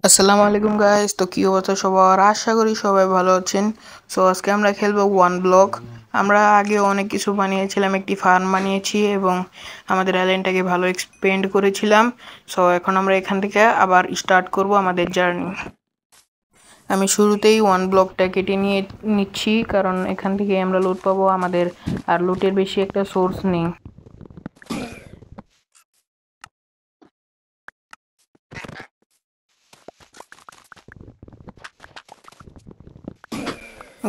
আসসালামু আলাইকুম গাইস। তো কি অবস্থা সবার? আশা করি সবাই ভালো আছেন। সো আজকে আমরা খেলবো ওয়ান ব্লক। আমরা আগে অনেক কিছু বানিয়েছিলাম, একটি ফার্ম বানিয়েছি এবং আমাদের আইল্যান্ডটাকে ভালো এক্সপেন্ড করেছিলাম। সো এখন আমরা এখান থেকে আবার স্টার্ট করব আমাদের জার্নি। আমি শুরুতেই ওয়ান ব্লকটা কেটে নিয়ে নিচ্ছি, কারণ এখান থেকে আমরা লুট পাবো। আমাদের আর লুটের বেশি একটা সোর্স নেই।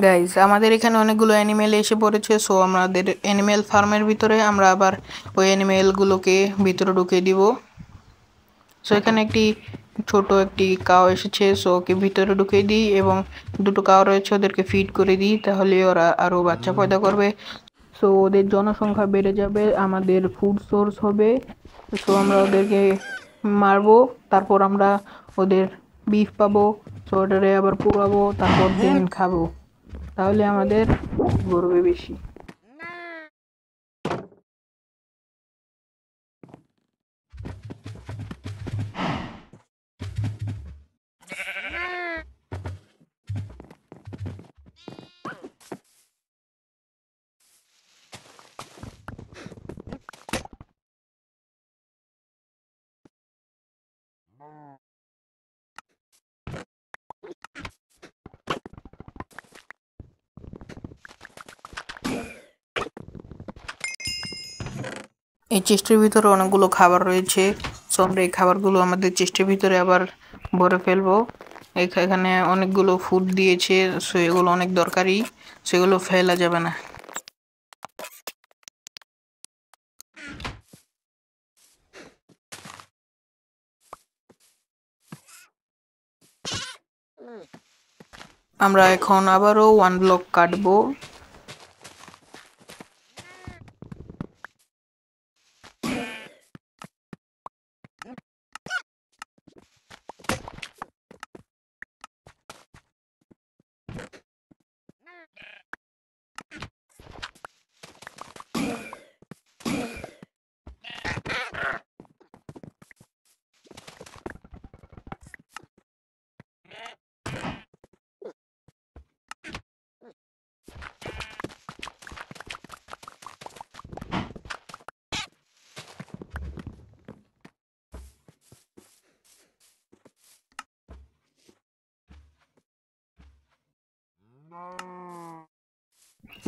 গাইজ, আমাদের এখানে অনেকগুলো অ্যানিমেল এসে পড়েছে। সো আমাদের অ্যানিমেল ফার্মের ভিতরে আমরা আবার ওই অ্যানিমেলগুলোকে ভিতরে ঢুকিয়ে দিব। সো এখানে ছোট একটি কাউ এসেছে, সো ওকে ভিতরে ঢুকিয়ে দিই এবং দুটো কাউ রয়েছে, ওদেরকে ফিড করে দিই, তাহলে ওরা আরও বাচ্চা পয়দা করবে। সো ওদের জনসংখ্যা বেড়ে যাবে, আমাদের ফুড সোর্স হবে। সো আমরা ওদেরকে মারবো, তারপর আমরা ওদের বিফ পাবো। সো ওটারে আবার পোড়াবো, তারপর দেন খাবো, তাহলে আমাদের গর্বে বেশি। এই চেস্টের ভিতরে অনেকগুলো খাবার রয়েছে। সো আমরা এই খাবারগুলো আমাদের চেস্টের ভিতরে আবার ভরে ফেলবো। এখানে অনেকগুলো ফুড দিয়েছে, সো এগুলো অনেক দরকারি, সেগুলো ফেলা যাবে না। আমরা এখন আবারও ওয়ান ব্লক কাটবো।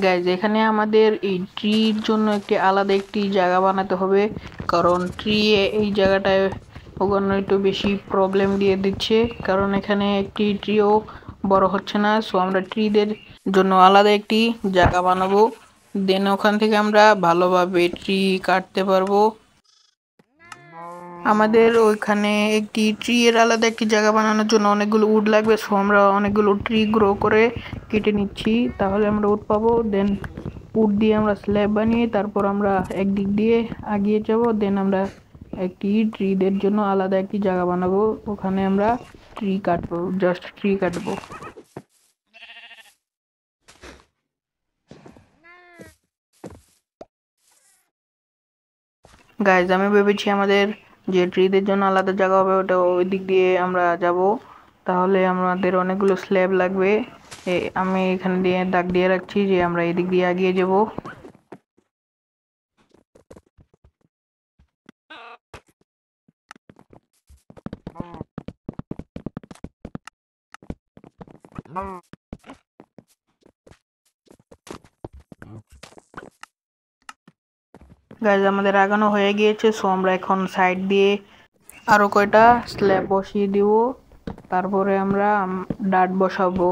গাইজ, এখানে আমাদের এই ট্রির জন্য আলাদা একটি জায়গা বানাতে হবে, কারণ ট্রি এই জায়গাটায় ওখানে একটু বেশি প্রবলেম দিয়ে দিচ্ছে, কারণ এখানে একটি ট্রিও বড় হচ্ছে না। সো আমরা ট্রিদের জন্য আলাদা একটি জায়গা বানাবো, দেন ওখান থেকে আমরা ভালোভাবে ট্রি কাটতে পারবো। আমাদের ওইখানে একটি ট্রি এর আলাদা একটি জায়গা বানানোর জন্য অনেকগুলো উড লাগবে। সো আমরা অনেকগুলো ট্রি গ্রো করে কেটে নিচ্ছি, তাহলে আমরা উড পাবো। দেন উড দিয়ে আমরা স্ল্যাব বানিয়ে তারপর আমরা একদিক দিয়ে আগিয়ে যাব। দেন আমরা একটি ট্রিদের জন্য আলাদা একটি জায়গা বানাবো, ওখানে আমরা ট্রি কাটবো, জাস্ট ট্রি কাটবো। গাইজ, আমি ভেবেছি আমাদের যে ট্রিদের জন্য আলাদা জায়গা হবে ওটা ওই দিক দিয়ে আমরা যাব, তাহলে আমাদের অনেকগুলো স্ল্যাব লাগবে। আমি এখানে দিয়ে দাগ দিয়ে রাখছি যে আমরা এদিক দিয়ে এগিয়ে যাব। গাইজ, আমাদের আগানো হয়ে গিয়েছে। সো আমরা এখন সাইড দিয়ে আরো কয়টা স্ল্যাব বসিয়ে দিব, তারপরে আমরা ডাট বসাবো।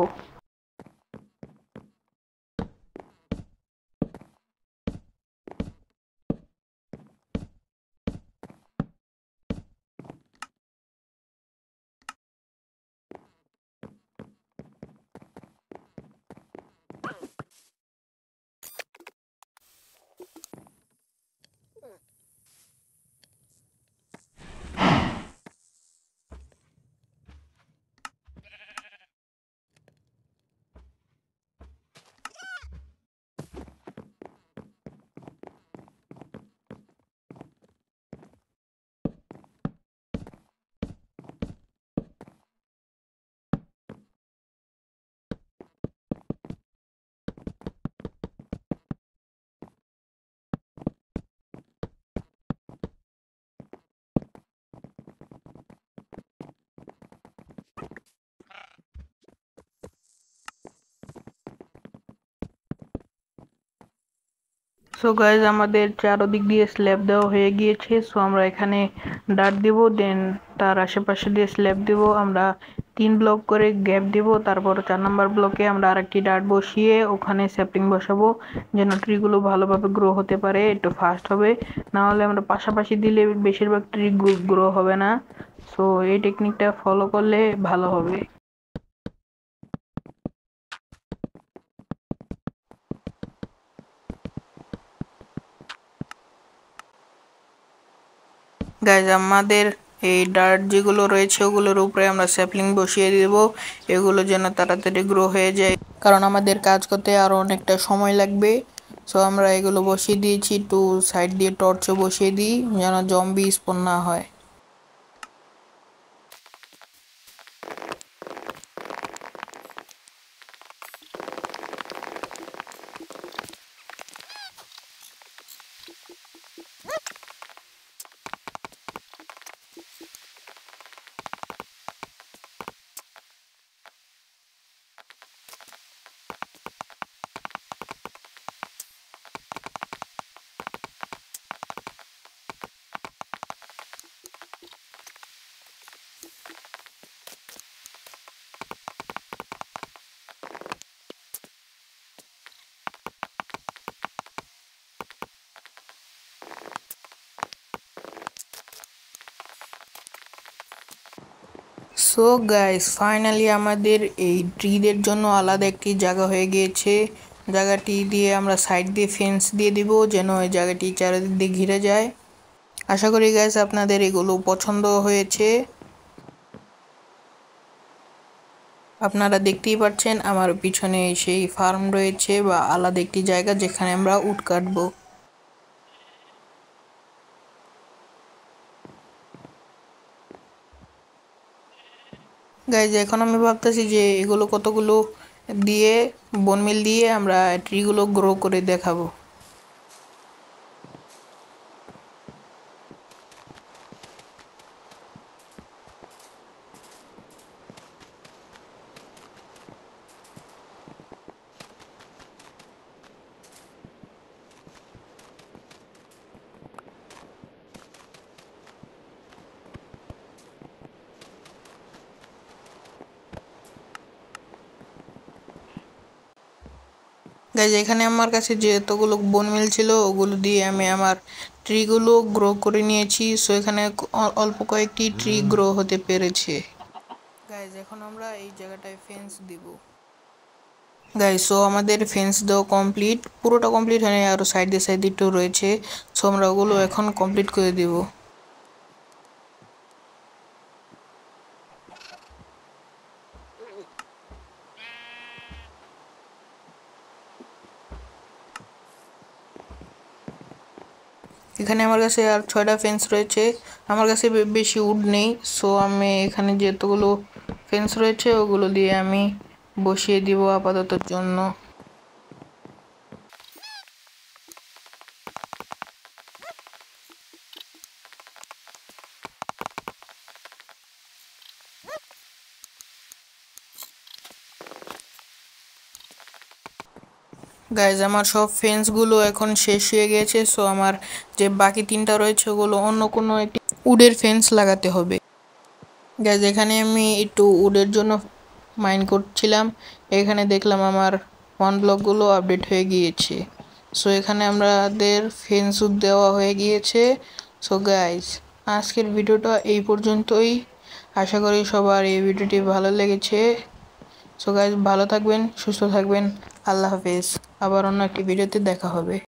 সো গাইজ আমাদের চারদিক দিয়ে স্ল্যাব দেওয়া হয়ে গিয়েছে। সো আমরা এখানে ডাট দিব, দেন তার আশেপাশে দিয়ে স্ল্যাব দিব। আমরা 3 ব্লক করে গ্যাপ দিব। তারপর 4 নম্বর ব্লকে আমরা আরেকটি ডাট বসিয়ে ওখানে স্যাপলিং বসাবো, যেন ট্রিগুলো ভালোভাবে গ্রো হতে পারে, একটু ফাস্ট হবে। না হলে আমরা পাশাপাশি দিলে বেশিরভাগ ট্রি গ্রো হবে না। সো এই টেকনিকটা ফলো করলে ভালো হবে। গাইজ আমাদের এই ডার্ট যেগুলো রয়েছে ওগুলোর উপরে আমরা স্যাপলিং বসিয়ে দেব, এগুলো যেন তাড়াতাড়ি গ্রো হয়ে যায়, কারণ আমাদের কাজ করতে আরও অনেকটা সময় লাগবে। সো আমরা এগুলো বসিয়ে দিয়েছি, একটু সাইড দিয়ে টর্চও বসিয়ে দিই যেন জম্বি স্পন না হয়। সো গাইস ফাইনালি আমাদের এই ট্রিদের জন্য আলাদা একটি জায়গা হয়ে গিয়েছে। জায়গাটি দিয়ে আমরা সাইড দিয়ে ফেন্স দিয়ে দিব, যেন ওই জায়গাটি চারিদিক দিয়ে ঘিরে যায়। আশা করি গাইস আপনাদের এগুলো পছন্দ হয়েছে। আপনারা দেখতেই পাচ্ছেন আমার পিছনে সেই ফার্ম রয়েছে বা আলাদা একটি জায়গা যেখানে আমরা উড কাটবো। গাইজ এখন আমি ভাবতেছি যে এগুলো কতগুলো দিয়ে বনমিল দিয়ে আমরা ট্রিগুলো গ্রো করে দেখাবো। গাইজ এখানে আমার কাছে যে এতগুলো বনমিল ছিল ওগুলো দিয়ে আমি আমার ট্রিগুলো গ্রো করে নিয়েছি। সো এখানে অল্প কয়েকটি ট্রি গ্রো হতে পেরেছে। গাইজ এখন আমরা এই জায়গাটায় ফেন্স দিব। গাইজ সো আমাদের ফেন্স দেওয়া কমপ্লিট, পুরোটা কমপ্লিট হয়নি, আরও সাইডে সাইডে একটু রয়েছে। সো আমরা ওগুলো এখন কমপ্লিট করে দিব। এখানে আমার কাছে আর 6টা ফেন্স রয়েছে। আমার কাছে বেশি উড নেই, সো আমি এখানে যেতগুলো ফেন্স রয়েছে ওগুলো দিয়ে আমি বসিয়ে দিব আপাততর জন্য। গাইজ আমার সব ফেন্সগুলো এখন শেষ হয়ে গেছে। সো আমার যে বাকি 3টা রয়েছে ওগুলো অন্য কোনো একটি উডের ফেন্স লাগাতে হবে। গাইজ এখানে আমি একটু উডের জন্য মাইন্ড করছিলাম, এখানে দেখলাম আমার 1 ব্লকগুলো আপডেট হয়ে গিয়েছে। সো এখানে আমাদের ফেন্স দেওয়া হয়ে গিয়েছে। সো গাইজ আজকের ভিডিওটা এই পর্যন্তই। আশা করি সবার এই ভিডিওটি ভালো লেগেছে। সো গাইজ ভালো থাকবেন, সুস্থ থাকবেন, আল্লাহ হাফেজ। আবার অন্য একটি ভিডিওতে দেখা হবে।